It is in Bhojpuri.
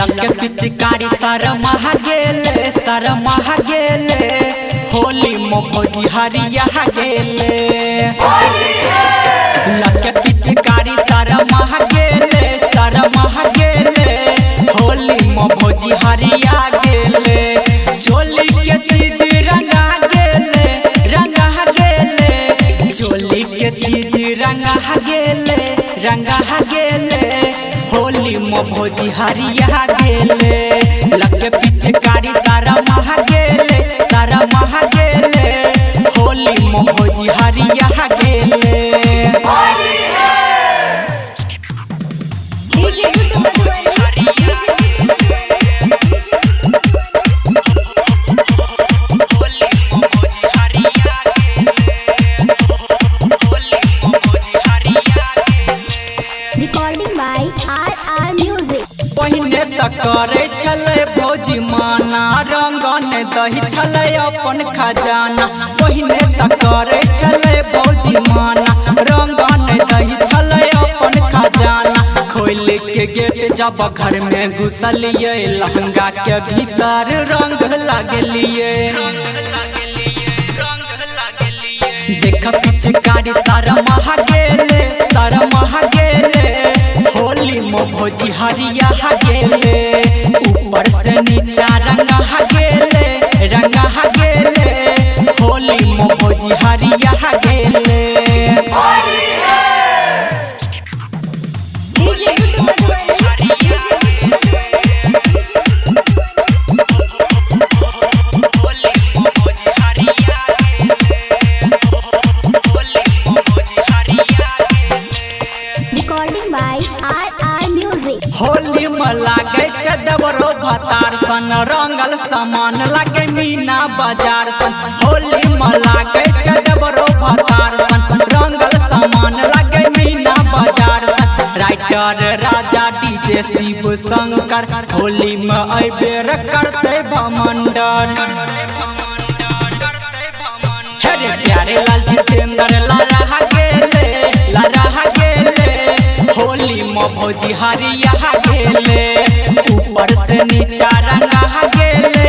लके पिचकारी शरमा गेले होली मो भौजी हरिया गेले लके पिचकारी शरमा गेले होली मो भौजी हरिया गेले चोली के चीज रंगा गेले चोली के चीज रंगा गेले होली मो भौजी हरिया गेले लके पिचकारी शरमा गेले होली मो भौजी हरिया गेले पहिने तक करे छले भौजी माना रंगन दही छले अपन खजाना पहिने तक करे छले भौजी माना रंगन दही छले अपन खजाना खोल के गेट जब घर में घुसलिए लहंगा के भीतर रंग लगलिए देख पिचकारी शरमा गेले होली मो भौजी हरिया गेले ऊपर से नीचा रंगा गेले होली मो भौजी हरिया गेले होली में लागे देवरो भतार सन रंगल सामान लागे मीना बाजार सन होली में लागे देवरो भतार सन रंगल सामान लागे मीना बाजार सन राइटर राजा डीजे शिव शंकर होली में अबेर करते भमंडर हेरे प्यारे लाल जितेंद्र लड़ा गेले होली मो भौजी हरिया गेले ऊपर से नीचा रंगा गेले